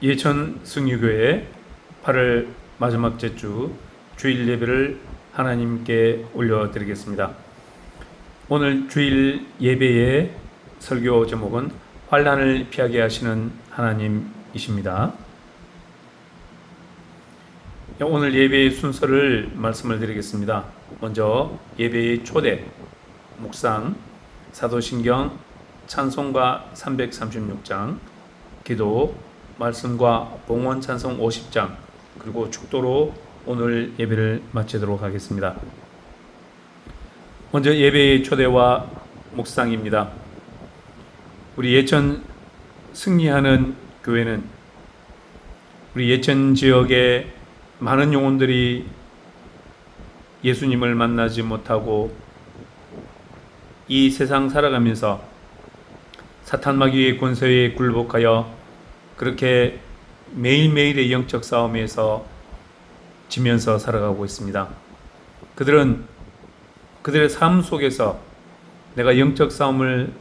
예천 승유교회 8월 마지막 제주 주일 예배를 하나님께 올려드리겠습니다. 오늘 주일 예배의 설교 제목은 환난을 피하게 하시는 하나님이십니다. 오늘 예배의 순서를 말씀을 드리겠습니다. 먼저 예배의 초대, 묵상, 사도신경, 찬송가 336장, 기도, 말씀과 봉헌 찬송 50장, 그리고 축도로 오늘 예배를 마치도록 하겠습니다. 먼저 예배의 초대와 묵상입니다. 우리 예천 승리하는 교회는 우리 예천 지역의 많은 영혼들이 예수님을 만나지 못하고 이 세상 살아가면서 사탄 마귀의 권세에 굴복하여 그렇게 매일매일의 영적 싸움에서 지면서 살아가고 있습니다. 그들은 그들의 삶 속에서 내가 영적 싸움을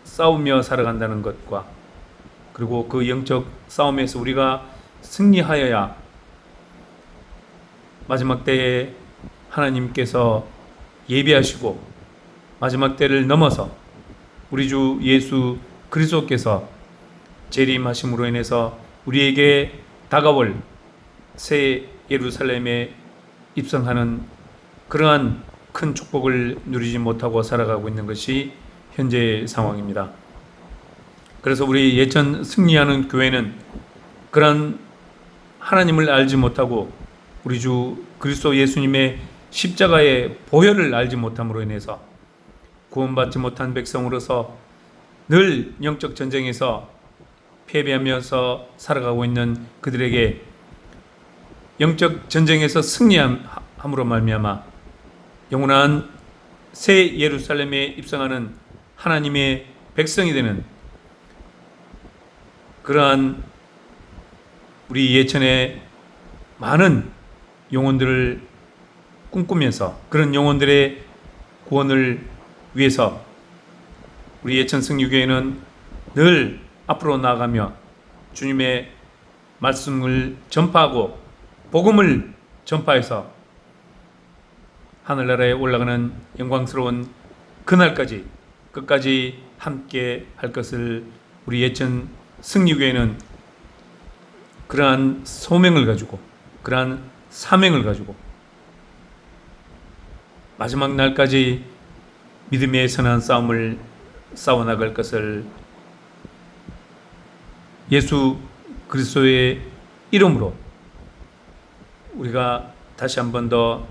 싸우며 살아간다는 것과 그리고 그 영적 싸움에서 우리가 승리하여야 마지막 때에 하나님께서 예비하시고 마지막 때를 넘어서 우리 주 예수 그리스도께서 재림하심으로 인해서 우리에게 다가올 새 예루살렘에 입성하는 그러한 큰 축복을 누리지 못하고 살아가고 있는 것이 현재의 상황입니다. 그래서 우리 예천 승리하는 교회는 그러한 하나님을 알지 못하고 우리 주 그리스도 예수님의 십자가의 보혈을 알지 못함으로 인해서 구원받지 못한 백성으로서 늘 영적 전쟁에서 패배하면서 살아가고 있는 그들에게 영적 전쟁에서 승리함으로 말미암아 영원한 새 예루살렘에 입성하는 하나님의 백성이 되는 그러한 우리 예천의 많은 영혼들을 꿈꾸면서 그런 영혼들의 구원을 위해서 우리 예천 승리교회는 늘 앞으로 나아가며 주님의 말씀을 전파하고 복음을 전파해서 하늘나라에 올라가는 영광스러운 그날까지 끝까지 함께 할 것을 우리 예천 승리교회는 그러한 소명을 가지고 그러한 사명을 가지고 마지막 날까지 믿음의 선한 싸움을 싸워나갈 것을 예수 그리스도의 이름으로 우리가 다시 한 번 더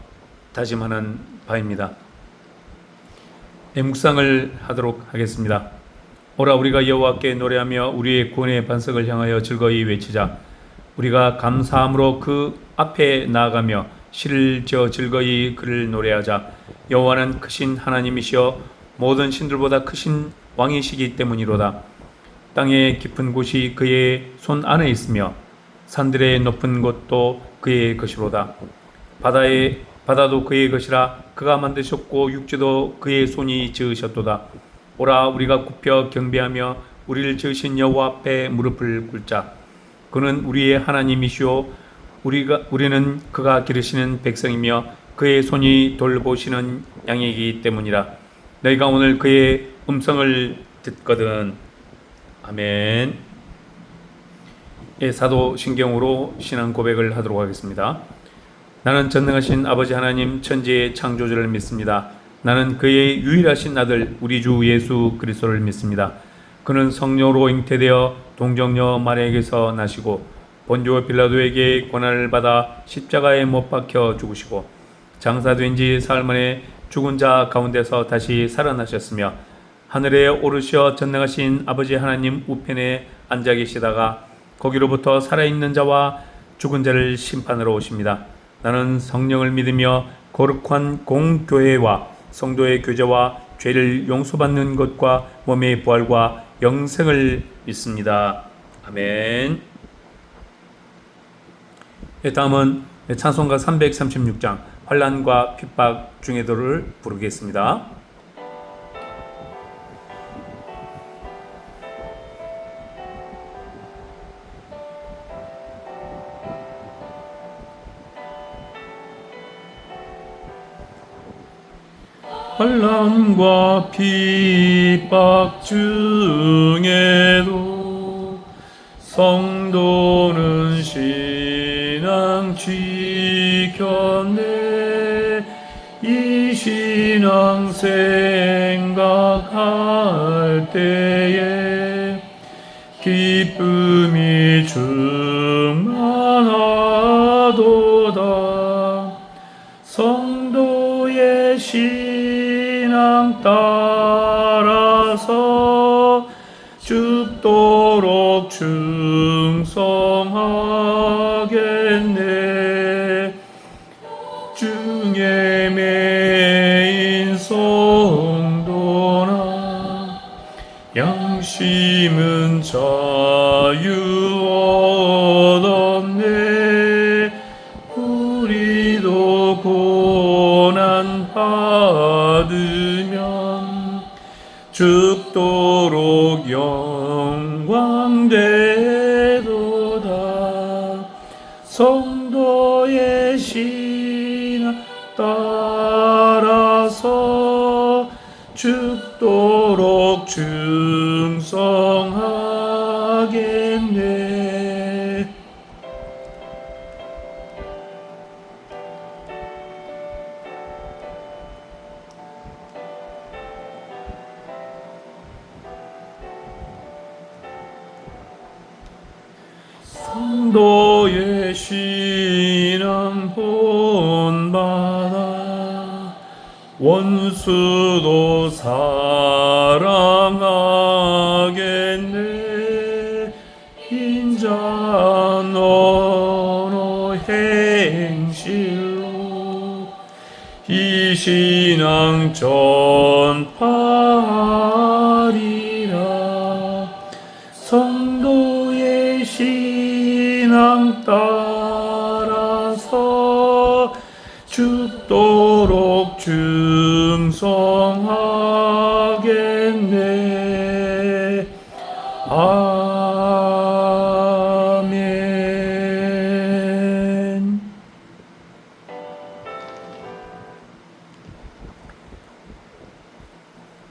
다짐하는 바입니다. 묵상을 하도록 하겠습니다. 오라 우리가 여호와께 노래하며 우리의 구원의 반석을 향하여 즐거이 외치자. 우리가 감사함으로 그 앞에 나아가며 시를 지어 즐거이 그를 노래하자. 여호와는 크신 하나님이시여 모든 신들보다 크신 왕이시기 때문이로다. 땅의 깊은 곳이 그의 손 안에 있으며 산들의 높은 곳도 그의 것이로다. 바다도 그의 것이라. 그가 만드셨고 육지도 그의 손이 지으셨도다. 오라 우리가 굽혀 경배하며 우리를 지으신 여호와 앞에 무릎을 꿇자. 그는 우리의 하나님이시오 우리는 그가 기르시는 백성이며 그의 손이 돌보시는 양이기 때문이라. 너희가 오늘 그의 음성을 듣거든. 아멘. 사도신경으로 신앙 고백을 하도록 하겠습니다. 나는 전능하신 아버지 하나님 천지의 창조주를 믿습니다. 나는 그의 유일하신 아들 우리 주 예수 그리스도를 믿습니다. 그는 성령으로 잉태되어 동정녀 마리아에게서 나시고 본디오 빌라도에게 고난을 받아 십자가에 못 박혀 죽으시고 장사된 지 사흘 만에 죽은 자 가운데서 다시 살아나셨으며 하늘에 오르셔 전능하신 아버지 하나님 우편에 앉아 계시다가 거기로부터 살아있는 자와 죽은 자를 심판하러 오십니다. 나는 성령을 믿으며 거룩한 공교회와 성도의 교제와 죄를 용서받는 것과 몸의 부활과 영생을 믿습니다. 아멘. 다음은 찬송가 336장 환난과 핍박 중에도를 부르겠습니다. 환난과 핍박 중에도 성도는 신앙 지켰네. 이 신앙 생각할 때에 기쁨이 충만하도다. 성도의 신앙 따라서 죽도록 충성하겠네. 중에 매인 성도나 양심은 자유 얻었네. 우리도 고난 받으면 죽도록 영광되도다. 성도의 신앙 따라서 죽도록 충성하겠네. 성도의 신앙 본받아 원수도 사랑하겠네. 인자한 언어 행실로 이 신앙 전파하리라. 성도의 신앙 따라서 죽도록 충성하겠네. 아멘.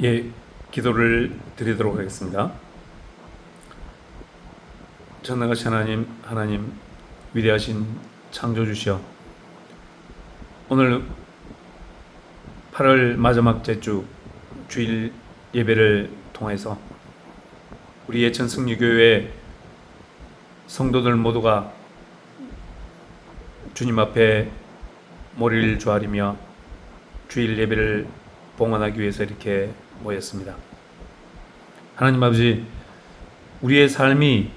예, 기도를 드리도록 하겠습니다. 전능하신 하나님 위대하신 창조주시여, 오늘 8월 마지막 제주 주일 예배를 통해서 우리 예천 승리교회 성도들 모두가 주님 앞에 머리를 조아리며 주일 예배를 봉헌하기 위해서 이렇게 모였습니다. 하나님 아버지, 우리의 삶이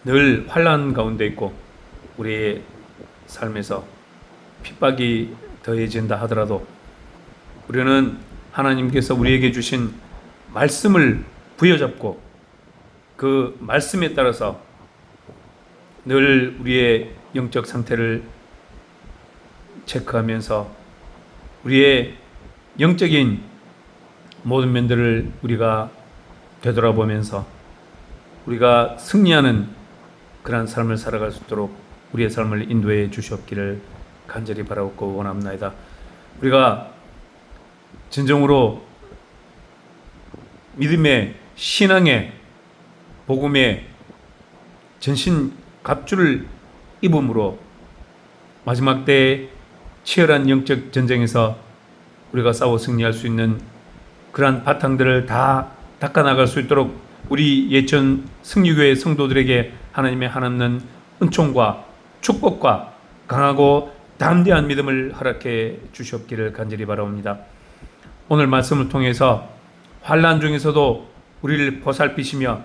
늘 환난 가운데 있고 우리의 삶에서 핍박이 더해진다 하더라도 우리는 하나님께서 우리에게 주신 말씀을 부여잡고 그 말씀에 따라서 늘 우리의 영적 상태를 체크하면서 우리의 영적인 모든 면들을 우리가 되돌아보면서 우리가 승리하는 그러한 삶을 살아갈 수 있도록 우리의 삶을 인도해 주시옵기를 간절히 바라옵고 원합나이다. 우리가 진정으로 믿음의, 신앙의, 복음의 전신 갑주를 입음으로 마지막 때의 치열한 영적 전쟁에서 우리가 싸워 승리할 수 있는 그러한 바탕들을 다 닦아나갈 수 있도록 우리 예천 승리교회 성도들에게 하나님의 한없는 은총과 축복과 강하고 담대한 믿음을 허락해 주시옵기를 간절히 바라옵니다. 오늘 말씀을 통해서 환난 중에서도 우리를 보살피시며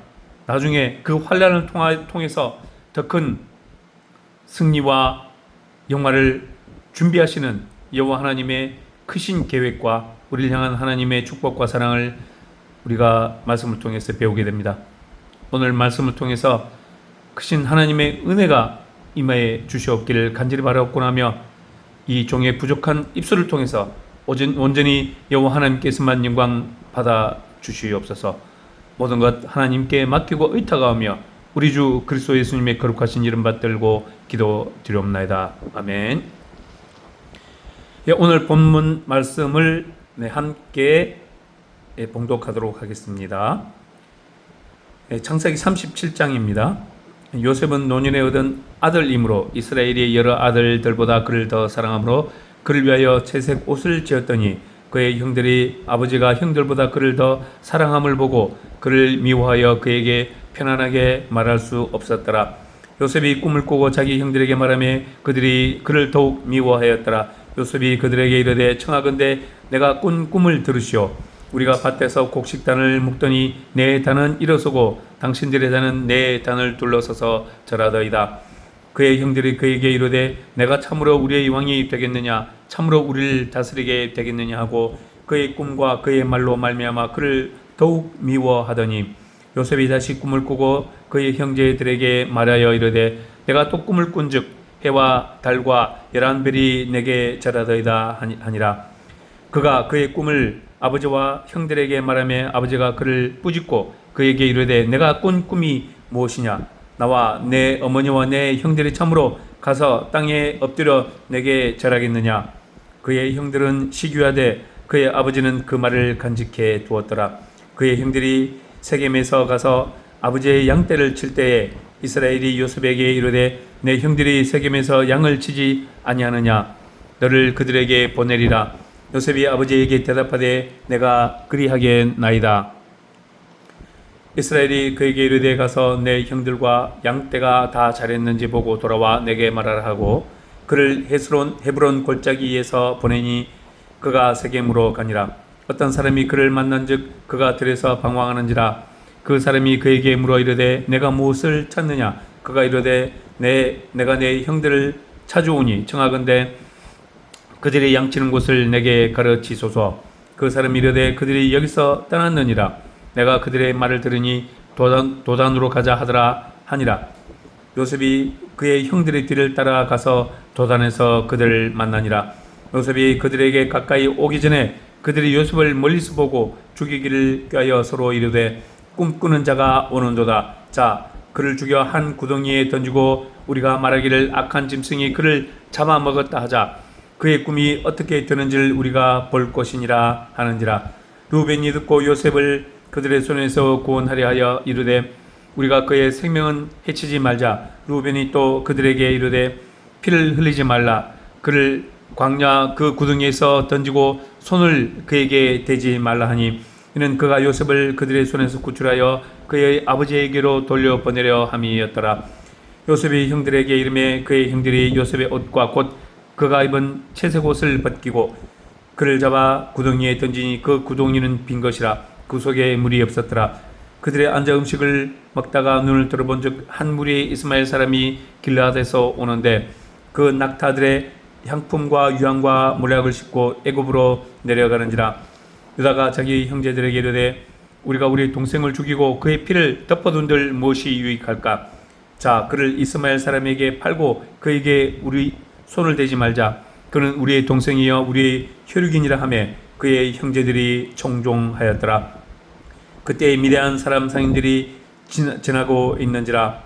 나중에 그 환난을 통해서 더 큰 승리와 영화를 준비하시는 여호와 하나님의 크신 계획과 우리를 향한 하나님의 축복과 사랑을 우리가 말씀을 통해서 배우게 됩니다. 오늘 말씀을 통해서 크신 하나님의 은혜가 임하여 주시옵기를 간절히 바라옵고 나며 이 종의 부족한 입술을 통해서 온전히 여호와 하나님께서만 영광 받아 주시옵소서. 모든 것 하나님께 맡기고 의탁하며 우리 주 그리스도 예수님의 거룩하신 이름 받들고 기도드리옵나이다. 아멘. 예, 오늘 본문 말씀을 함께 봉독하도록 하겠습니다. 창세기 37장입니다. 요셉은 노년에 얻은 아들이므로 이스라엘의 여러 아들들보다 그를 더 사랑하므로 그를 위하여 채색 옷을 지었더니 그의 형들이 아버지가 형들보다 그를 더 사랑함을 보고 그를 미워하여 그에게 편안하게 말할 수 없었더라. 요셉이 꿈을 꾸고 자기 형들에게 말하며 그들이 그를 더욱 미워하였더라. 요셉이 그들에게 이르되 청하건대 내가 꾼 꿈을 들으시오. 우리가 밭에서 곡식단을 묶더니 내 단은 일어서고 당신들의 단은 내 단을 둘러서서 절하더이다. 그의 형들이 그에게 이르되 내가 참으로 우리의 왕이 되겠느냐, 참으로 우리를 다스리게 되겠느냐 하고 그의 꿈과 그의 말로 말미암아 그를 더욱 미워하더니 요셉이 다시 꿈을 꾸고 그의 형제들에게 말하여 이르되 내가 또 꿈을 꾼즉 해와 달과 11별이 내게 절하더이다 하니라. 그가 그의 꿈을 아버지와 형들에게 말하며 아버지가 그를 꾸짖고 그에게 이르되 내가 꾼 꿈이 무엇이냐, 나와 내 어머니와 내 형들이 참으로 가서 땅에 엎드려 내게 절하겠느냐. 그의 형들은 시기하되 그의 아버지는 그 말을 간직해 두었더라. 그의 형들이 세겜에서 가서 아버지의 양떼를 칠 때에 이스라엘이 요셉에게 이르되 내 형들이 세겜에서 양을 치지 아니하느냐, 너를 그들에게 보내리라. 요셉이 아버지에게 대답하되 내가 그리하겠나이다. 이스라엘이 그에게 이르되 가서 내 형들과 양떼가 다 잘했는지 보고 돌아와 내게 말하라 하고 그를 헤브론 골짜기에서 보내니 그가 세겜으로 가니라. 어떤 사람이 그를 만난즉 그가 들에서 방황하는지라. 그 사람이 그에게 물어 이르되 내가 무엇을 찾느냐. 그가 이르되 내가 내 형들을 찾아오니 청하건대 그들이 양치는 곳을 내게 가르치소서. 그 사람이 이르되 그들이 여기서 떠났느니라. 내가 그들의 말을 들으니 도단으로 가자 하더라 하니라. 요셉이 그의 형들의 뒤를 따라가서 도단에서 그들을 만나니라. 요셉이 그들에게 가까이 오기 전에 그들이 요셉을 멀리서 보고 죽이기를 꾀하여 서로 이르되 꿈꾸는 자가 오는도다. 자, 그를 죽여 한 구덩이에 던지고 우리가 말하기를 악한 짐승이 그를 잡아먹었다 하자. 그의 꿈이 어떻게 되는지를 우리가 볼 것이니라 하는지라. 루벤이 듣고 요셉을 그들의 손에서 구원하려 하여 이르되 우리가 그의 생명은 해치지 말자. 루벤이 또 그들에게 이르되 피를 흘리지 말라. 그를 광야 그 구덩이에서 던지고 손을 그에게 대지 말라 하니 이는 그가 요셉을 그들의 손에서 구출하여 그의 아버지에게로 돌려보내려 함이었더라. 요셉이 형들에게 이르매 그의 형들이 요셉의 옷과 곧 그가 입은 채색 옷을 벗기고 그를 잡아 구덩이에 던지니 그 구덩이는 빈 것이라. 그 속에 물이 없었더라. 그들의 앉아 음식을 먹다가 눈을 들어본즉 한 무리의 이스마엘 사람이 길르앗에서 오는데 그 낙타들의 향품과 유황과 몰약을 싣고 애굽으로 내려가는지라. 유다가 자기 형제들에게 이르되 우리가 우리 동생을 죽이고 그의 피를 덮어둔들 무엇이 유익할까. 자, 그를 이스마엘 사람에게 팔고 그에게 우리 손을 대지 말자. 그는 우리의 동생이여 우리의 혈육이니라 하며 그의 형제들이 청종하였더라. 그때 미디안 사람 상인들이 지나고 있는지라.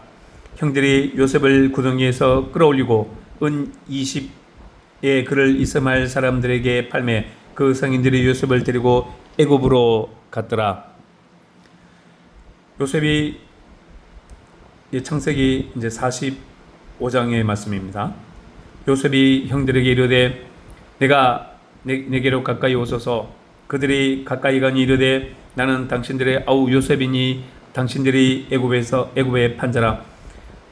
형들이 요셉을 구덩이에서 끌어올리고 은 20에 그를 이스마엘 사람들에게 팔매 그 상인들이 요셉을 데리고 애굽으로 갔더라. 요셉이 창세기 이제 45장의 말씀입니다. 요셉이 형들에게 이르되 내게로 가까이 오소서. 그들이 가까이 가니 이르되 나는 당신들의 아우 요셉이니 당신들이 애굽에 판자라.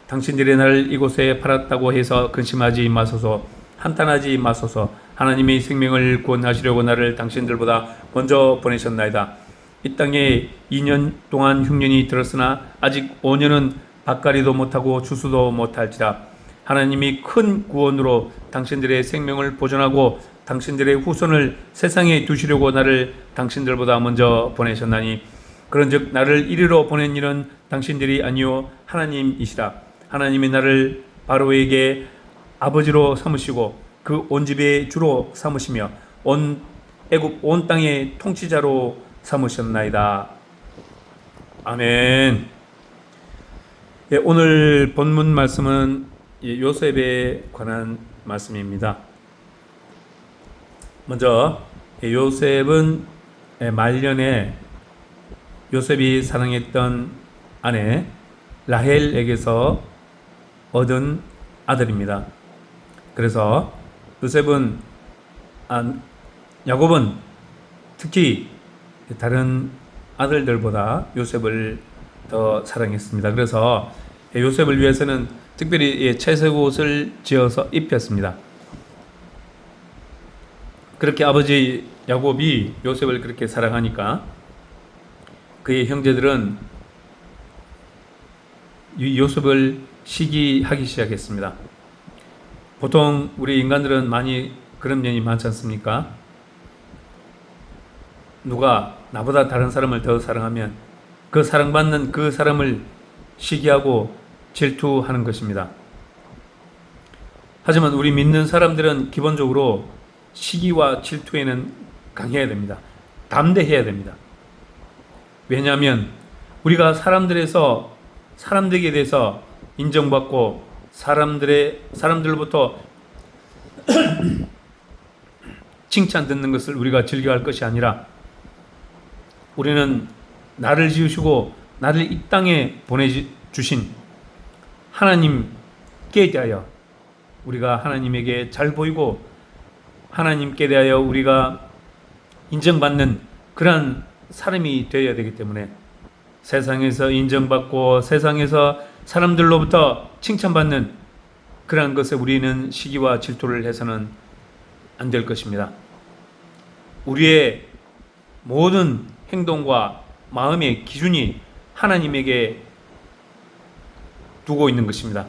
당신들이 나를 이곳에 팔았다고 해서 근심하지 마소서. 한탄하지 마소서. 하나님이 생명을 구원하시려고 나를 당신들보다 먼저 보내셨나이다. 이 땅에 2년 동안 흉년이 들었으나 아직 5년은 밭갈이도 못하고 추수도 못할지라. 하나님이 큰 구원으로 당신들의 생명을 보존하고 당신들의 후손을 세상에 두시려고 나를 당신들보다 먼저 보내셨나니 그런즉 나를 이리로 보낸 일은 당신들이 아니요 하나님이시라. 하나님이 나를 바로에게 아버지로 삼으시고 그 온 집의 주로 삼으시며 애굽 온 땅의 통치자로 삼으셨나이다. 아멘. 예, 오늘 본문 말씀은 요셉에 관한 말씀입니다. 먼저 요셉은 말년에 요셉이 사랑했던 아내 라헬에게서 얻은 아들입니다. 그래서 야곱은 특히 다른 아들들보다 요셉을 더 사랑했습니다. 그래서 요셉을 위해서는 특별히 채색 옷을 지어서 입혔습니다. 그렇게 아버지 야곱이 요셉을 그렇게 사랑하니까 그의 형제들은 요셉을 시기하기 시작했습니다. 보통 우리 인간들은 많이 그런 면이 많지 않습니까? 누가 나보다 다른 사람을 더 사랑하면 그 사랑받는 그 사람을 시기하고 질투하는 것입니다. 하지만 우리 믿는 사람들은 기본적으로 시기와 질투에는 강해야 됩니다. 담대해야 됩니다. 왜냐하면 우리가 사람들에게 대해서 인정받고 사람들로부터 칭찬 듣는 것을 우리가 즐겨할 것이 아니라 우리는 나를 지으시고 나를 이 땅에 보내주신 하나님께 대하여 우리가 하나님에게 잘 보이고 하나님께 대하여 우리가 인정받는 그러한 사람이 되어야 되기 때문에 세상에서 인정받고 세상에서 사람들로부터 칭찬받는 그러한 것에 우리는 시기와 질투를 해서는 안 될 것입니다. 우리의 모든 행동과 마음의 기준이 하나님에게 두고 있는 것입니다.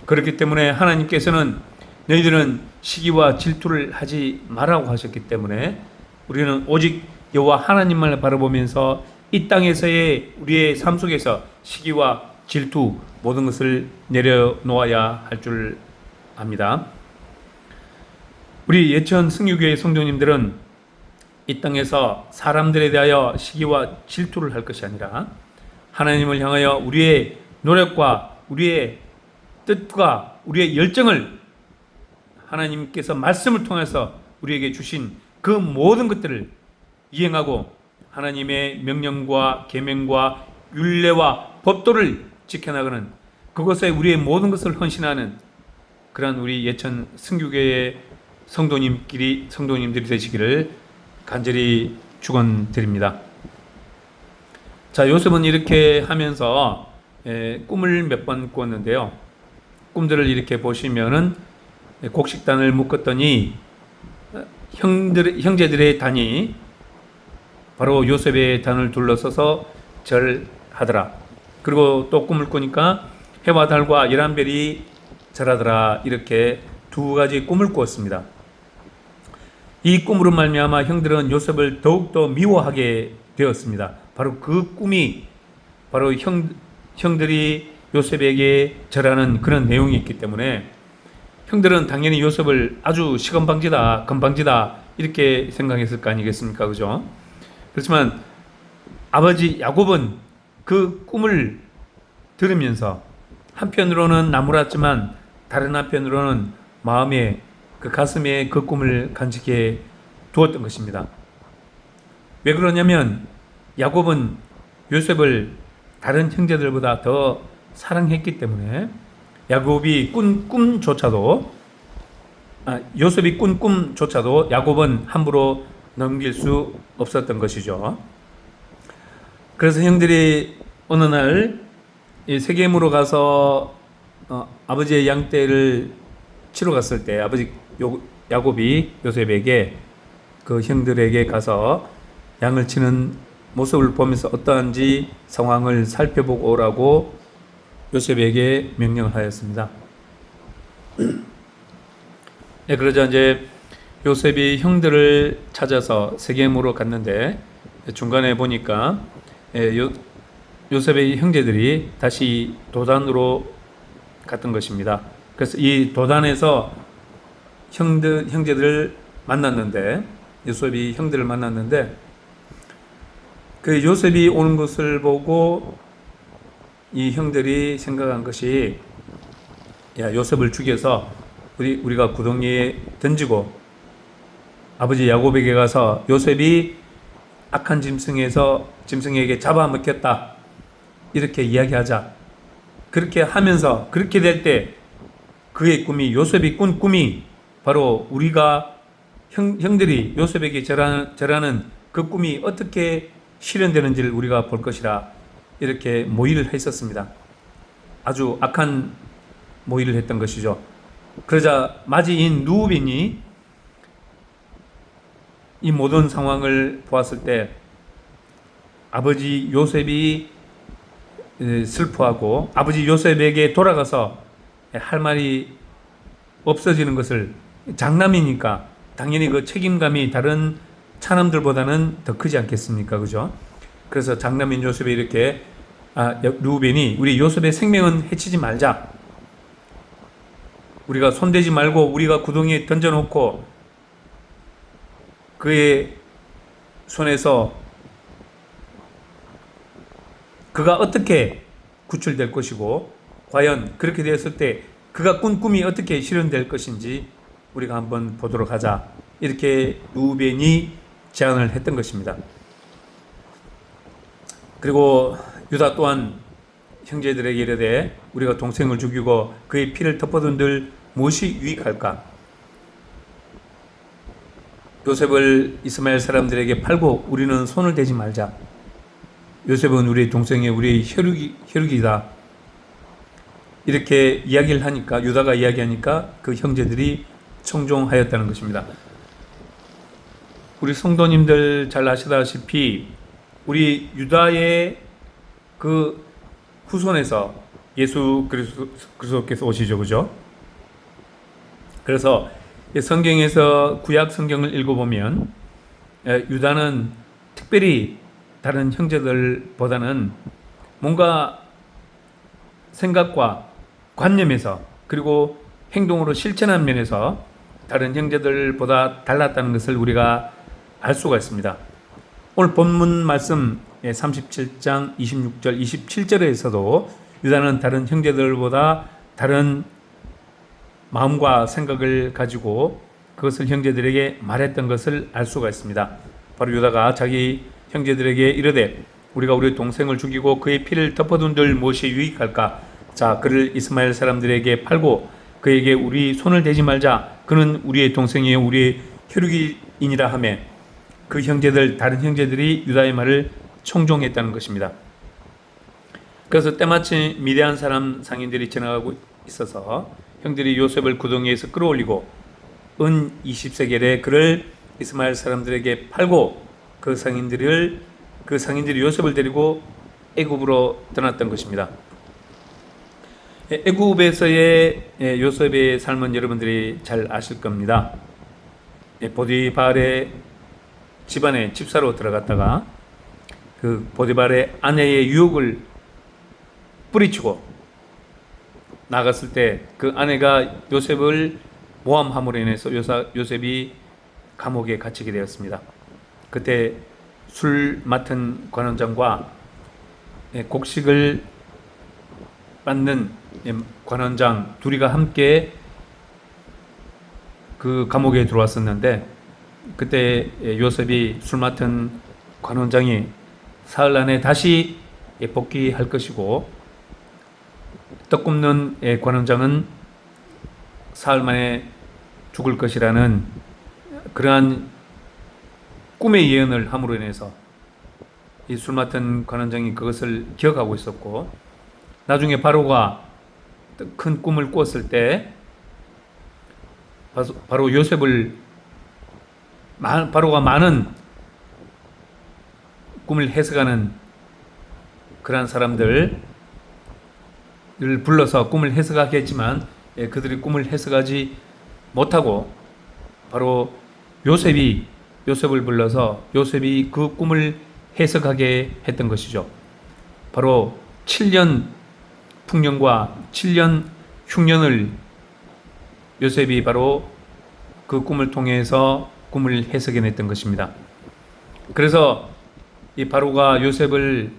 그렇기 때문에 하나님께서는 너희들은 시기와 질투를 하지 말라고 하셨기 때문에 우리는 오직 여호와 하나님만을 바라보면서 이 땅에서의 우리의 삶 속에서 시기와 질투 모든 것을 내려놓아야 할 줄 압니다. 우리 예천 승유교회 성도님들은 이 땅에서 사람들에 대하여 시기와 질투를 할 것이 아니라 하나님을 향하여 우리의 노력과 우리의 뜻과 우리의 열정을 하나님께서 말씀을 통해서 우리에게 주신 그 모든 것들을 이행하고 하나님의 명령과 계명과 율례와 법도를 지켜나가는 그것에 우리의 모든 것을 헌신하는 그러한 우리 예천 승교회의 성도님들이 되시기를 간절히 축원드립니다. 자, 요셉은 이렇게 하면서 꿈을 몇 번 꾸었는데요. 꿈들을 이렇게 보시면은 곡식단을 묶었더니 형제들의 단이 바로 요셉의 단을 둘러서서 절하더라. 그리고 또 꿈을 꾸니까 해와 달과 열한 별이 절하더라. 이렇게 두 가지 꿈을 꾸었습니다. 이 꿈으로 말미암아 형들은 요셉을 더욱더 미워하게 되었습니다. 바로 그 꿈이 바로 형들이 요셉에게 절하는 그런 내용이 있기 때문에 형들은 당연히 요셉을 아주 시건방지다, 건방지다 이렇게 생각했을 거 아니겠습니까? 그죠? 그렇지만 아버지 야곱은 그 꿈을 들으면서 한편으로는 나무랐지만 다른 한편으로는 마음에 그 가슴에 그 꿈을 간직해 두었던 것입니다. 왜 그러냐면 야곱은 요셉을 다른 형제들보다 더 사랑했기 때문에 야곱이 요셉이 꾼 꿈조차도 야곱은 함부로 넘길 수 없었던 것이죠. 그래서 형들이 어느 날 세겜으로 가서 아버지의 양떼를 치러 갔을 때 아버지 야곱이 요셉에게 그 형들에게 가서 양을 치는 모습을 보면서 어떠한지 상황을 살펴보고 오라고 요셉에게 명령을 하였습니다. 네, 그러자 이제 요셉이 형들을 찾아서 세겜으로 갔는데 중간에 보니까 요셉의 형제들이 다시 도단으로 갔던 것입니다. 그래서 이 도단에서 형제들을 만났는데 요셉이 형들을 만났는데 그 요셉이 오는 것을 보고 이 형들이 생각한 것이 야, 요셉을 죽여서 우리가 구덩이에 던지고 아버지 야곱에게 가서 요셉이 악한 짐승에게 잡아먹혔다 이렇게 이야기하자. 그렇게 하면서 그렇게 될 때 그의 꿈이, 요셉이 꾼 꿈이 바로 우리가 형들이 요셉에게 절하는 그 꿈이 어떻게 실현되는지를 우리가 볼 것이라 이렇게 모의를 했었습니다. 아주 악한 모의를 했던 것이죠. 그러자 맞이인 누우벤이 이 모든 상황을 보았을 때 아버지 요셉이 슬퍼하고 아버지 요셉에게 돌아가서 할 말이 없어지는 것을, 장남이니까 당연히 그 책임감이 다른 차남들보다는 더 크지 않겠습니까? 그죠? 그래서 장남인 요셉이 이렇게 루벤이 우리 요셉의 생명은 해치지 말자. 우리가 손대지 말고 우리가 구덩이에 던져놓고 그의 손에서 그가 어떻게 구출될 것이고 과연 그렇게 되었을 때 그가 꾼 꿈이 어떻게 실현될 것인지 우리가 한번 보도록 하자. 이렇게 루벤이 제안을 했던 것입니다. 그리고 유다 또한 형제들에게 이르되 우리가 동생을 죽이고 그의 피를 덮어둔들 무엇이 유익할까? 요셉을 이스마엘 사람들에게 팔고 우리는 손을 대지 말자. 요셉은 우리의 동생이 우리의 혈육이다. 이렇게 이야기를 하니까, 유다가 이야기하니까 그 형제들이 청종하였다는 것입니다. 우리 성도님들 잘 아시다시피 우리 유다의 그 후손에서 예수 그리스도께서 오시죠. 그죠? 그래서 성경에서 구약 성경을 읽어보면 유다는 특별히 다른 형제들보다는 뭔가 생각과 관념에서 그리고 행동으로 실천한 면에서 다른 형제들보다 달랐다는 것을 우리가 알 수가 있습니다. 오늘 본문 말씀 37장 26절 27절에서도 유다는 다른 형제들보다 다른 마음과 생각을 가지고 그것을 형제들에게 말했던 것을 알 수가 있습니다. 바로 유다가 자기 형제들에게 이르되 우리가 우리 동생을 죽이고 그의 피를 덮어둔들 무엇이 유익할까? 자, 그를 이스마엘 사람들에게 팔고 그에게 우리 손을 대지 말자. 그는 우리의 동생이요 우리의 혈육이니라 하며 그 형제들, 다른 형제들이 유다의 말을 청종했다는 것입니다. 그래서 때마침 미디안 사람 상인들이 지나가고 있어서 형들이 요셉을 구덩이에서 끌어올리고 은 20세겔에 그를 이스마엘 사람들에게 팔고 그 상인들이 요셉을 데리고 애굽으로 떠났던 것입니다. 애굽에서의 요셉의 삶은 여러분들이 잘 아실 겁니다. 보디발의 집안에 집사로 들어갔다가 그 보디발의 아내의 유혹을 뿌리치고 나갔을 때 그 아내가 요셉을 모함함으로 인해서 요셉이 감옥에 갇히게 되었습니다. 그때 술 맡은 관원장과 곡식을 받는 관원장 둘이가 함께 그 감옥에 들어왔었는데 그때 요셉이 술 맡은 관원장이 사흘 안에 다시 복귀할 것이고 떡 굽는 관원장은 사흘 만에 죽을 것이라는 그러한 꿈의 예언을 함으로 인해서 이 술 맡은 관원장이 그것을 기억하고 있었고 나중에 바로가 큰 꿈을 꾸었을 때 바로 요셉을 바로가 많은 꿈을 해석하는 그러한 사람들을 불러서 꿈을 해석하게 했지만 그들이 꿈을 해석하지 못하고 바로 요셉을 불러서 요셉이 그 꿈을 해석하게 했던 것이죠. 바로 7년 풍년과 7년 흉년을 요셉이 바로 그 꿈을 통해서 꿈을 해석해냈던 것입니다. 그래서 이 바로가 요셉을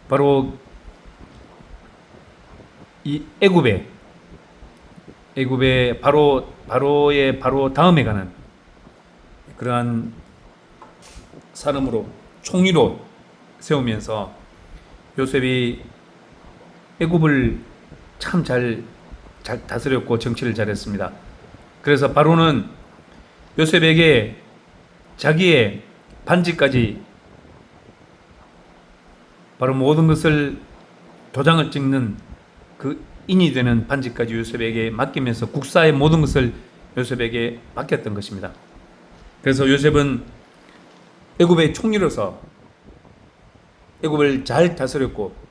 바로 이 애굽에 바로 바로의 바로 다음에 가는 그러한 사람으로 총리로 세우면서 요셉이 애굽을 참 잘 다스렸고 정치를 잘했습니다. 그래서 바로는 요셉에게 자기의 반지까지 바로 모든 것을 도장을 찍는 그 인이 되는 반지까지 요셉에게 맡기면서 국사의 모든 것을 요셉에게 맡겼던 것입니다. 그래서 요셉은 애굽의 총리로서 애굽을 잘 다스렸고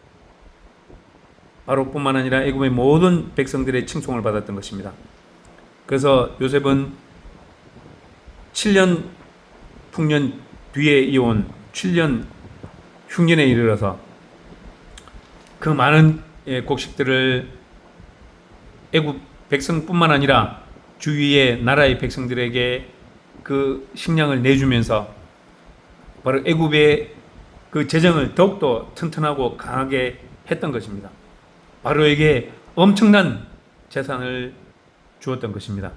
바로뿐만 아니라 애굽의 모든 백성들의 칭송을 받았던 것입니다. 그래서 요셉은 7년 풍년 뒤에 이어온 7년 흉년에 이르러서 그 많은 곡식들을 애굽 백성뿐만 아니라 주위의 나라의 백성들에게 그 식량을 내주면서 바로 애굽의 그 재정을 더욱더 튼튼하고 강하게 했던 것입니다. 바로에게 엄청난 재산을 주었던 것입니다.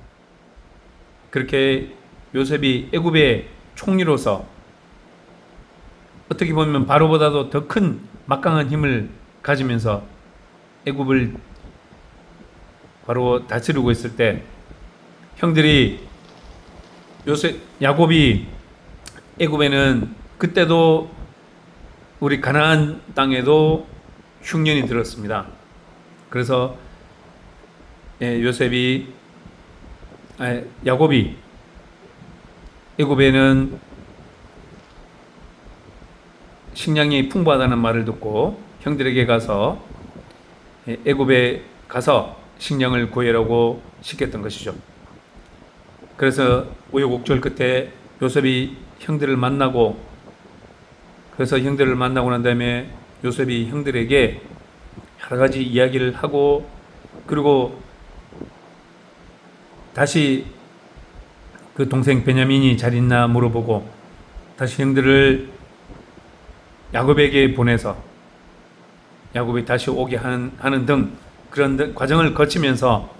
그렇게 요셉이 애굽의 총리로서 어떻게 보면 바로보다도 더 큰 막강한 힘을 가지면서 애굽을 바로 다스리고 있을 때 형들이 야곱이 애굽에는 그때도 우리 가나안 땅에도 흉년이 들었습니다. 그래서 야곱이 애굽에는 식량이 풍부하다는 말을 듣고 형들에게 가서 애굽에 가서 식량을 구해라고 시켰던 것이죠. 그래서 우여곡절 끝에 요셉이 형들을 만나고 그래서 형들을 만나고 난 다음에 요셉이 형들에게 여러 가지 이야기를 하고 그리고 다시 그 동생 베냐민이 잘 있나 물어보고 다시 형들을 야곱에게 보내서 야곱이 다시 오게 하는 등 그런 과정을 거치면서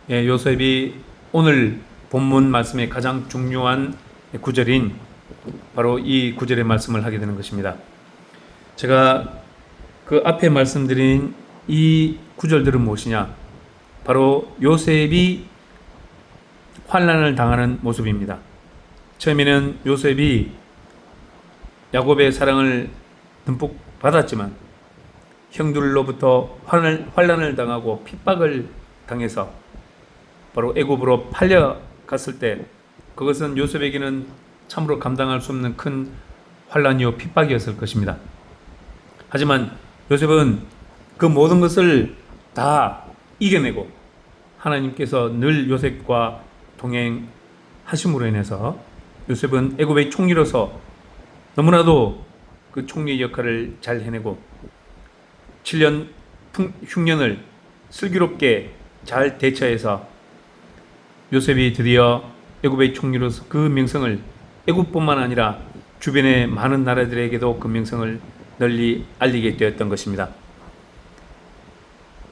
요셉이 오늘 본문 말씀의 가장 중요한 구절인 바로 이 구절의 말씀을 하게 되는 것입니다. 제가 그 앞에 말씀드린 이 구절들은 무엇이냐? 바로 요셉이 환난을 당하는 모습입니다. 처음에는 요셉이 야곱의 사랑을 듬뿍 받았지만 형들로부터 환난을 당하고 핍박을 당해서 바로 애굽으로 팔려갔을 때 그것은 요셉에게는 참으로 감당할 수 없는 큰 환난이요 핍박이었을 것입니다. 하지만 요셉은 그 모든 것을 다 이겨내고 하나님께서 늘 요셉과 동행하심으로 인해서 요셉은 애굽의 총리로서 너무나도 그 총리 역할을 잘 해내고 7년 흉년을 슬기롭게 잘 대처해서 요셉이 드디어 애굽의 총리로서 그 명성을 애굽뿐만 아니라 주변의 많은 나라들에게도 그 명성을 널리 알리게 되었던 것입니다.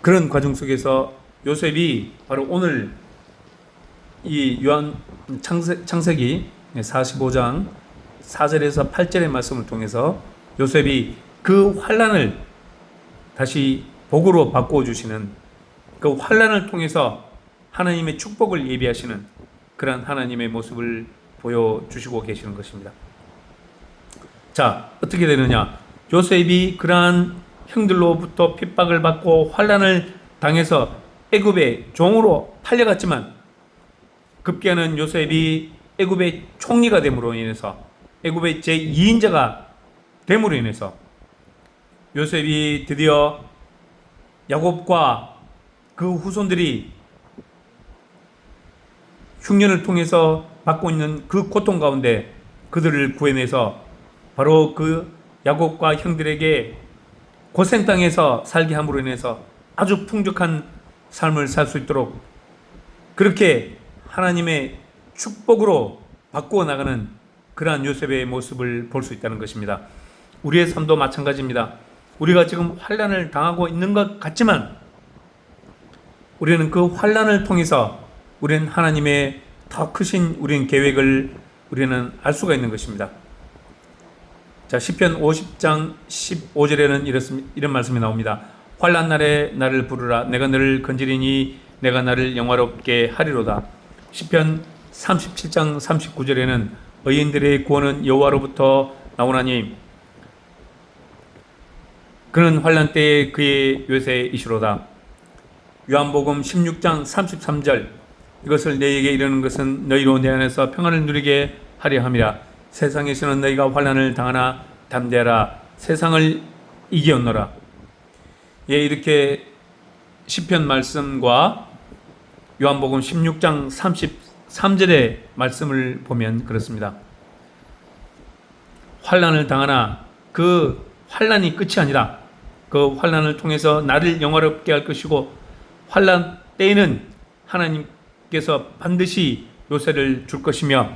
그런 과정 속에서 요셉이 바로 오늘 이 창세기 45장 4절에서 8절의 말씀을 통해서 요셉이 그 환난을 다시 복으로 바꾸어 주시는 그 환난을 통해서 하나님의 축복을 예비하시는 그러한 하나님의 모습을 보여주시고 계시는 것입니다. 자, 어떻게 되느냐? 요셉이 그러한 형들로부터 핍박을 받고 환난을 당해서 애굽의 종으로 팔려갔지만 급기야는 요셉이 애굽의 총리가 됨으로 인해서 애굽의 제2인자가 됨으로 인해서 요셉이 드디어 야곱과 그 후손들이 흉년을 통해서 받고 있는 그 고통 가운데 그들을 구해내서 바로 그 야곱과 형들에게 고생 땅에서 살게 함으로 인해서 아주 풍족한 삶을 살 수 있도록 그렇게 하나님의 축복으로 바꾸어 나가는 그러한 요셉의 모습을 볼 수 있다는 것입니다. 우리의 삶도 마찬가지입니다. 우리가 지금 환난을 당하고 있는 것 같지만 우리는 그 환난을 통해서 우리는 하나님의 더 크신 우리는 계획을 우리는 알 수가 있는 것입니다. 자, 시편 50장 15절에는 이런 말씀이 나옵니다. 환난 날에 나를 부르라. 내가 너를 건지리니 내가 나를 영화롭게 하리로다. 시편 37장 39절에는 의인들의 구원은 여호와로부터 나오나니 그는 환난 때에 그의 요새이시로다. 요한복음 16장 33절 이것을 너희에게 이르는 것은 너희로 내 안에서 평안을 누리게 하려 함이라. 세상에서는 너희가 환난을 당하나 담대하라. 세상을 이기었노라. 예, 이렇게 시편 말씀과 요한복음 16장 33절의 말씀을 보면 그렇습니다. 환난을 당하나 그 환난이 끝이 아니라 그 환난을 통해서 나를 영화롭게 할 것이고 환난 때에는 하나님께서 반드시 요새를 줄 것이며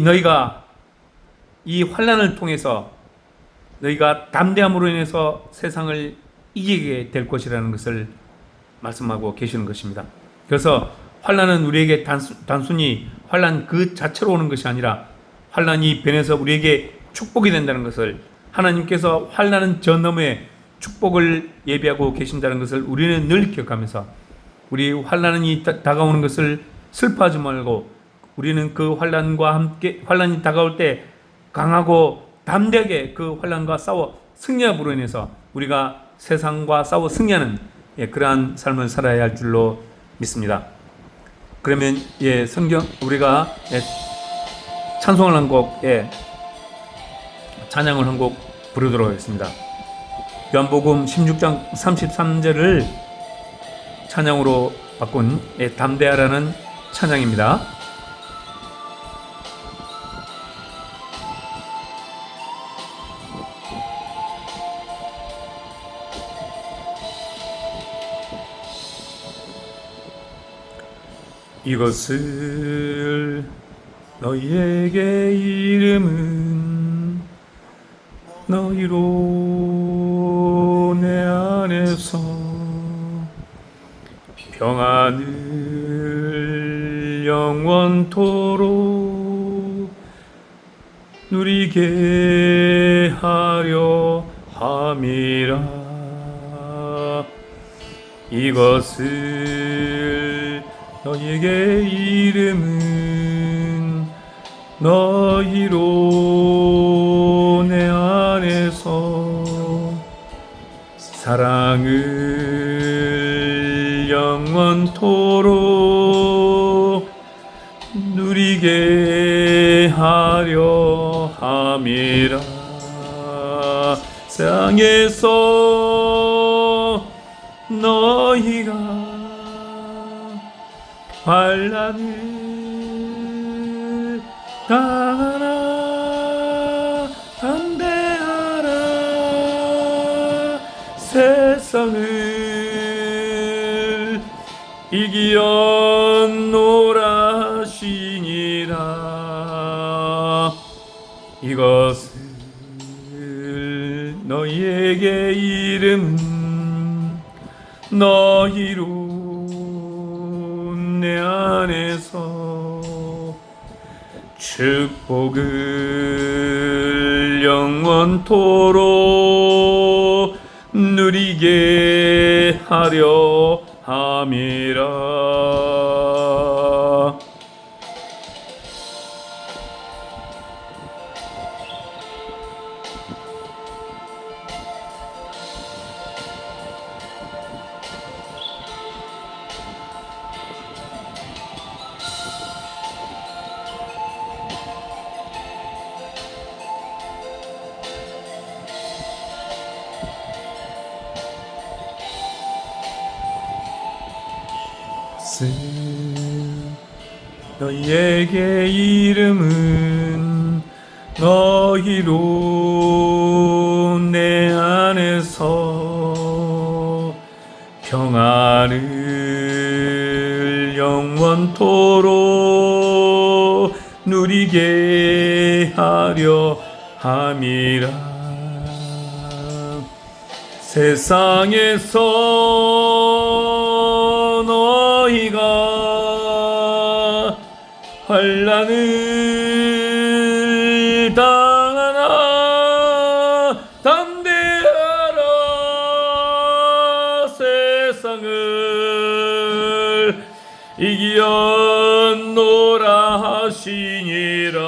너희가 이 환난을 통해서 너희가 담대함으로 인해서 세상을 이기게 될 것이라는 것을 말씀하고 계시는 것입니다. 그래서 환난은 우리에게 단순히 환난 그 자체로 오는 것이 아니라 환난이 변해서 우리에게 축복이 된다는 것을, 하나님께서 환난은 저 너머에 축복을 예비하고 계신다는 것을 우리는 늘 기억하면서 우리 환난이 다가오는 것을 슬퍼하지 말고 우리는 그 환난과 함께 환난이 다가올 때 강하고 담대하게 그 환난과 싸워 승리함으로 인해서 우리가 세상과 싸워 승리하는 그러한 삶을 살아야 할 줄로 믿습니다. 그러면 성경 우리가 찬송을 한 곡, 찬양을 한 곡 부르도록 하겠습니다. 요한복음 16장 33절을 찬양으로 바꾼 담대하라는 찬양입니다. 이것을 너희에게 이름은 너희로 내 안에서 평안을 영원토록 누리게 하려 함이라. 이것을 너희에게 이름은 너희로 내 안에서 사랑을 영원토록 누리게 하려 함이라. 세상에서 너희가 환난을 당하나 담대하라. 세상을 이기었노라 하시니라. 이것을 너희에게 이름은 너희로 내 안에서 축복을 영원토록 누리게 하려 함이라. 너희에게 이름은 너희로 내 안에서 평안을 영원토록 누리게 하려 함이라. 세상에서 너희가 너희가 환난을 당하나 담대하라. 세상을 이기었노라 하시니라.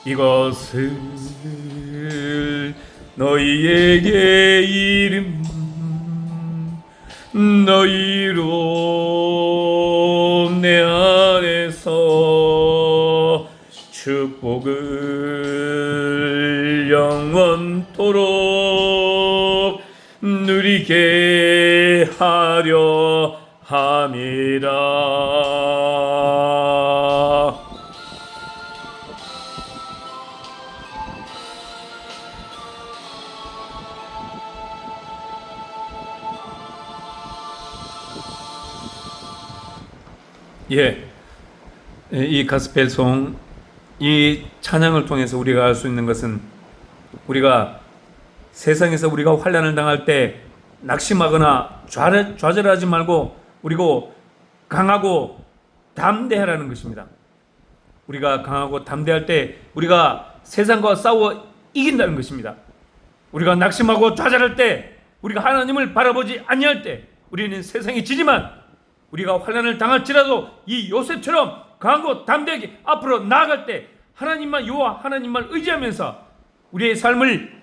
이것을 너희에게 이름 너희로 내 안에서 축복을 영원토록 누리게 하려 함이라. 이 가스펠송, 이 찬양을 통해서 우리가 알 수 있는 것은, 우리가 세상에서 우리가 환난을 당할 때 낙심하거나 좌절하지 말고 우리고 강하고 담대하라는 것입니다. 우리가 강하고 담대할 때 우리가 세상과 싸워 이긴다는 것입니다. 우리가 낙심하고 좌절할 때, 우리가 하나님을 바라보지 아니할 때 우리는 세상에 지지만, 우리가 환난을 당할지라도 이 요셉처럼 강하고 담대하게 앞으로 나아갈 때 하나님만, 여호와 하나님만 의지하면서 우리의 삶을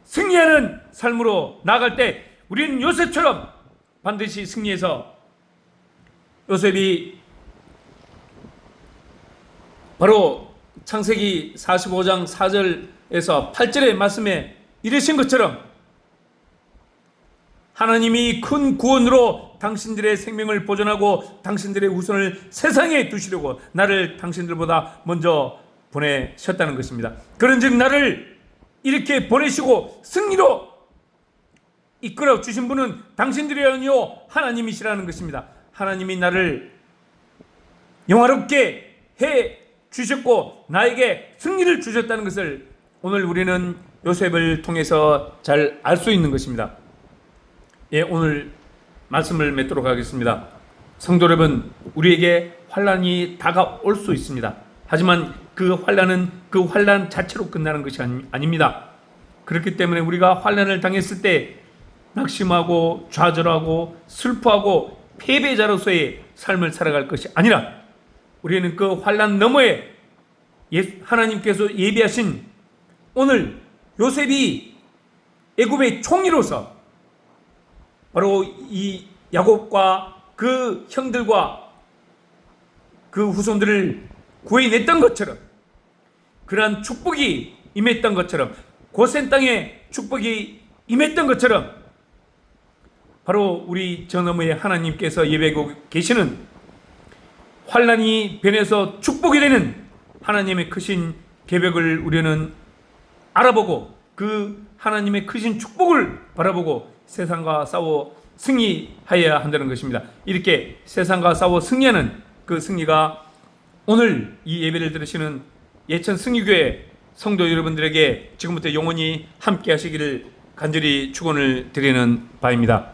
승리하는 삶으로 나아갈 때 우리는 요셉처럼 반드시 승리해서, 요셉이 바로 창세기 45장 4절에서 8절의 말씀에 이르신 것처럼 하나님이 큰 구원으로 당신들의 생명을 보존하고 당신들의 우선을 세상에 두시려고 나를 당신들보다 먼저 보내셨다는 것입니다. 그런즉 나를 이렇게 보내시고 승리로 이끌어 주신 분은 당신들이 아니요 하나님이시라는 것입니다. 하나님이 나를 영화롭게 해 주셨고 나에게 승리를 주셨다는 것을 오늘 우리는 요셉을 통해서 잘 알 수 있는 것입니다. 오늘 말씀을 맺도록 하겠습니다. 성도 여러분, 우리에게 환난이 다가올 수 있습니다. 하지만 그 환난은 그 환난 자체로 끝나는 것이 아닙니다. 그렇기 때문에 우리가 환난을 당했을 때 낙심하고 좌절하고 슬퍼하고 패배자로서의 삶을 살아갈 것이 아니라, 우리는 그 환난 너머에 하나님께서 예비하신, 오늘 요셉이 애굽의 총리로서 바로 이 야곱과 그 형들과 그 후손들을 구해냈던 것처럼, 그러한 축복이 임했던 것처럼, 고센 땅에 축복이 임했던 것처럼, 바로 우리 저 너머에 하나님께서 예배하고 계시는 환난이 변해서 축복이 되는 하나님의 크신 계획을 우리는 알아보고 그 하나님의 크신 축복을 바라보고 세상과 싸워 승리하여야 한다는 것입니다. 이렇게 세상과 싸워 승리하는 그 승리가 오늘 이 예배를 들으시는 예천 승리교회 성도 여러분들에게 지금부터 영원히 함께 하시기를 간절히 축원을 드리는 바입니다.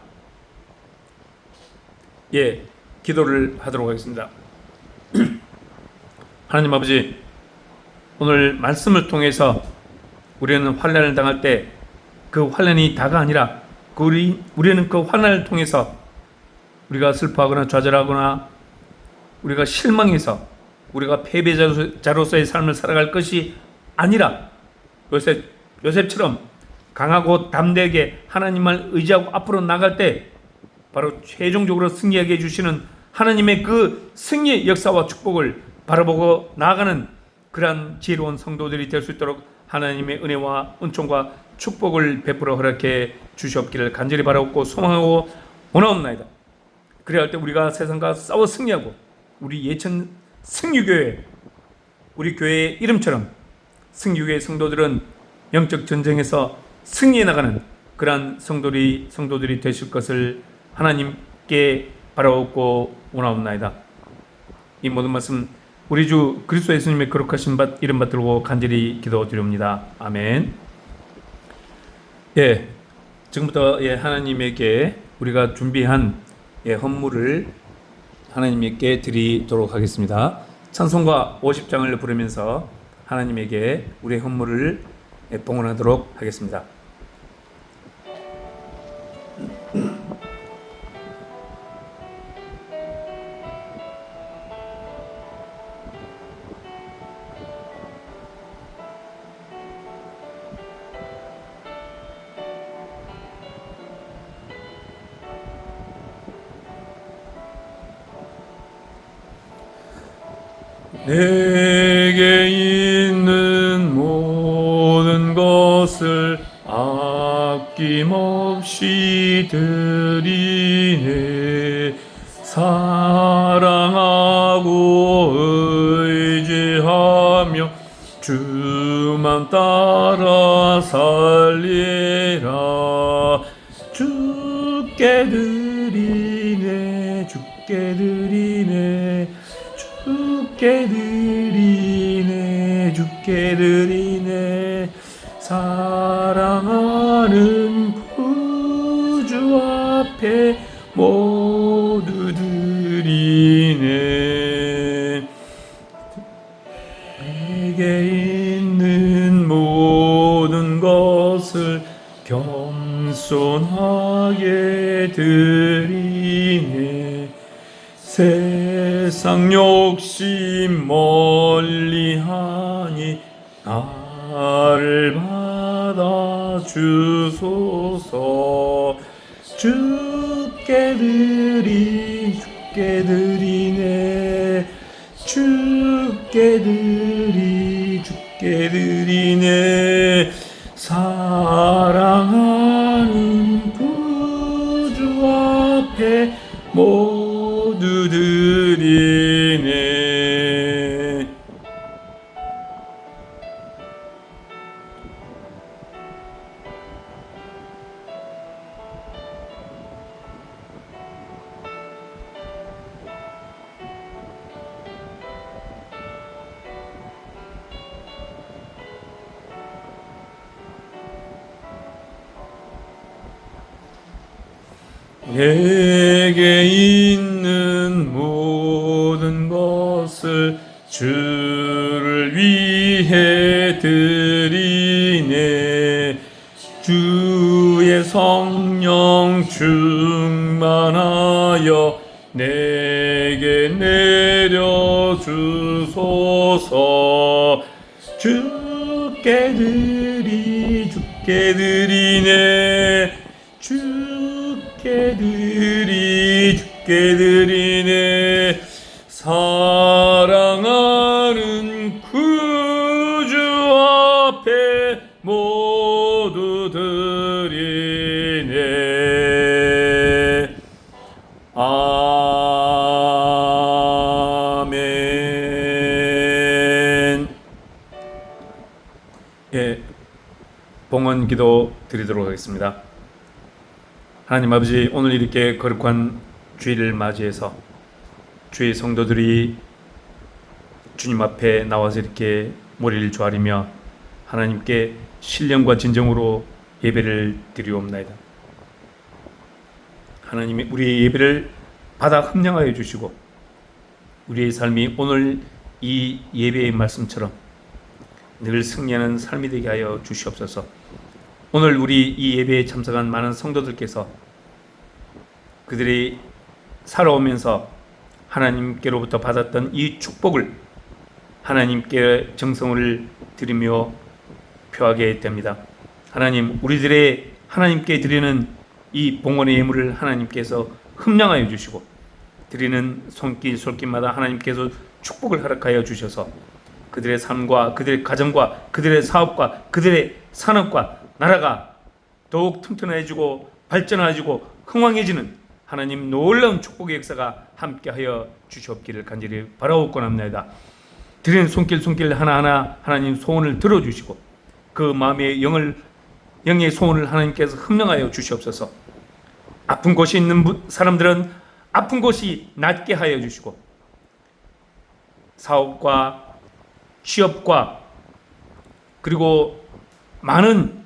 기도를 하도록 하겠습니다. 하나님 아버지, 오늘 말씀을 통해서 우리는 환난을 당할 때 그 환난이 다가 아니라 우리는 그 환난을 통해서 우리가 슬퍼하거나 좌절하거나 우리가 실망해서 우리가 패배자로서의 삶을 살아갈 것이 아니라, 요셉처럼 강하고 담대하게 하나님을 의지하고 앞으로 나갈 때 바로 최종적으로 승리하게 해주시는 하나님의 그 승리의 역사와 축복을 바라보고 나아가는 그러한 지혜로운 성도들이 될 수 있도록 하나님의 은혜와 은총과 축복을 베풀어 허락해 주시옵기를 간절히 바라옵고 소망하고 원하옵나이다. 그래야 할 때 우리가 세상과 싸워 승리하고 우리 예천 승리교회, 우리 교회의 이름처럼 승리교회 성도들은 영적 전쟁에서 승리해 나가는 그러한 성도들이 되실 것을 하나님께 바라옵고 원하옵나이다. 이 모든 말씀 우리 주 그리스도 예수님의 거룩하신 이름 받들고 간절히 기도드립니다. 아멘. 지금부터 하나님에게 우리가 준비한 헌물을 하나님께 드리도록 하겠습니다. 찬송가 50장을 부르면서 하나님에게 우리의 헌물을 봉헌하도록 하겠습니다. 내게 있는 모든 것을 아낌없이 드리네. 사랑하고 의지하며 주만 따라 살리라. 주께 드리네, 주께 드리네, 주께 드리네, 주께 드리네. 사랑하는 구주 앞에 모두 드리네. 내게 있는 모든 것을 겸손하게 드리네. 세상 욕심 멀리하니 나를 받아 주소서. 주께 주께 드리네, 주께 주께 드리네. 사랑하는 구주 앞에 모두 드리네. 내게 있는 모든 것을 주를 위해 드리네. 주의 성령 충만하여 내게 내려 주소서. 주께 주께 드리네, 주께 주께 드리네. 사랑하는 구주 앞에 모두 드리네. 아멘. 예, 봉헌 기도 드리도록 하겠습니다. 하나님 아버지, 오늘 이렇게 거룩한 주일을 맞이해서 주의 성도들이 주님 앞에 나와서 이렇게 머리를 조아리며 하나님께 신령과 진정으로 예배를 드리옵나이다. 하나님이 우리의 예배를 받아 흠령하여 주시고 우리의 삶이 오늘 이 예배의 말씀처럼 늘 승리하는 삶이 되게 하여 주시옵소서. 오늘 우리 이 예배에 참석한 많은 성도들께서 그들이 살아오면서 하나님께로부터 받았던 이 축복을 하나님께 정성을 드리며 표하게 됩니다. 하나님, 우리들의 하나님께 드리는 이 봉헌의 예물을 하나님께서 흠량하여 주시고 드리는 손길 솔길마다 하나님께서 축복을 허락하여 주셔서 그들의 삶과 그들의 가정과 그들의 사업과 그들의 산업과 나라가 더욱 튼튼해지고 발전해지고 흥왕해지는 하나님 놀라운 축복의 역사가 함께하여 주시옵기를 간절히 바라옵고 합니다. 드리는 손길 하나하나 하나님 소원을 들어주시고 그 마음의 영의 소원을 하나님께서 흠명하여 주시옵소서. 아픈 곳이 있는 사람들은 아픈 곳이 낫게 하여 주시고 사업과 취업과 그리고 많은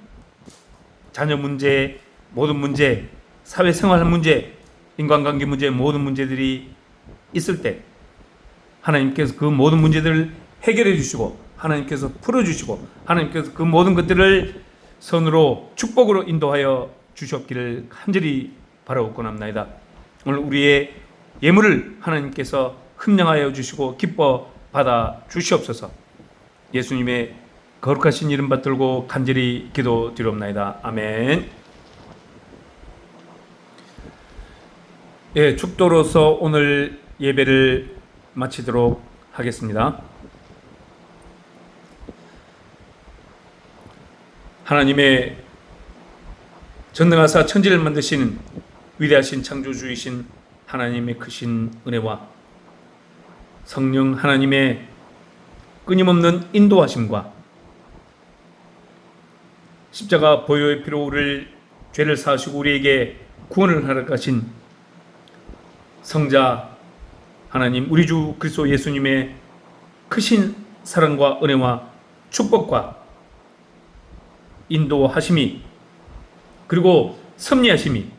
자녀 문제, 모든 문제, 사회생활 문제 인간관계 문제, 모든 문제들이 있을 때 하나님께서 그 모든 문제들을 해결해 주시고 하나님께서 풀어주시고 하나님께서 그 모든 것들을 선으로 축복으로 인도하여 주셨기를 간절히 바라옵고 합나이다. 오늘 우리의 예물을 하나님께서 흠령하여 주시고 기뻐 받아 주시옵소서. 예수님의 거룩하신 이름 받들고 간절히 기도드리옵나이다. 아멘. 예, 축도로서 오늘 예배를 마치도록 하겠습니다. 하나님의 전능하사 천지를 만드신 위대하신 창조주이신 하나님의 크신 은혜와 성령 하나님의 끊임없는 인도하심과 십자가 보혈의 피로 우리를 죄를 사하시고 우리에게 구원을 하러 가신 성자 하나님 우리 주 그리스도 예수님의 크신 사랑과 은혜와 축복과 인도하심이 그리고 섭리하심이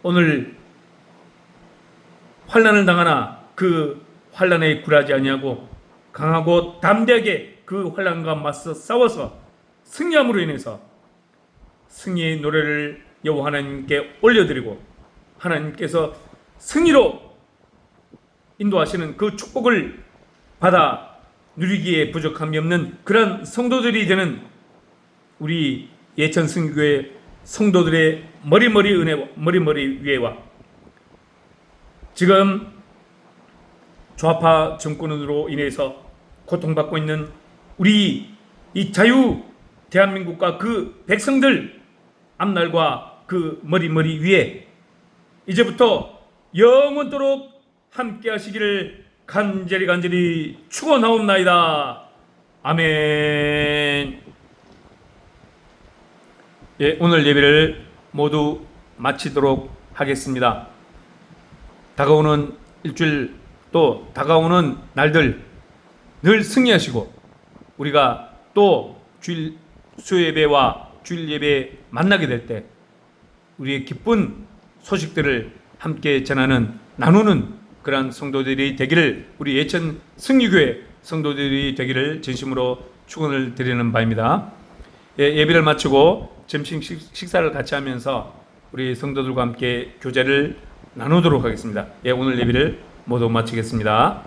오늘 환난을 당하나 그 환난에 굴하지 아니하고 강하고 담대하게 그 환난과 맞서 싸워서 승리함으로 인해서 승리의 노래를 여호와 하나님께 올려드리고 하나님께서 승리로 인도하시는 그 축복을 받아 누리기에 부족함이 없는 그런 성도들이 되는 우리 예천승교회 성도들의 머리머리 위에와 지금 좌파 정권으로 인해서 고통받고 있는 우리 이 자유 대한민국과 그 백성들 앞날과 그 머리 위에 이제부터 영원토록 함께 하시기를 간절히 축원하옵나이다. 아멘. 예, 오늘 예배를 모두 마치도록 하겠습니다. 다가오는 일주일 또 다가오는 날들 늘 승리하시고 우리가 또 주일 수요예배와 주일 예배 만나게 될 때 우리의 기쁜 소식들을 함께 전하는 나누는 그러한 성도들이 되기를 우리 예천 승리교회 성도들이 되기를 진심으로 축원을 드리는 바입니다. 예, 예배를 마치고 점심 식사를 같이 하면서 우리 성도들과 함께 교제를 나누도록 하겠습니다. 예, 오늘 예배를 모두 마치겠습니다.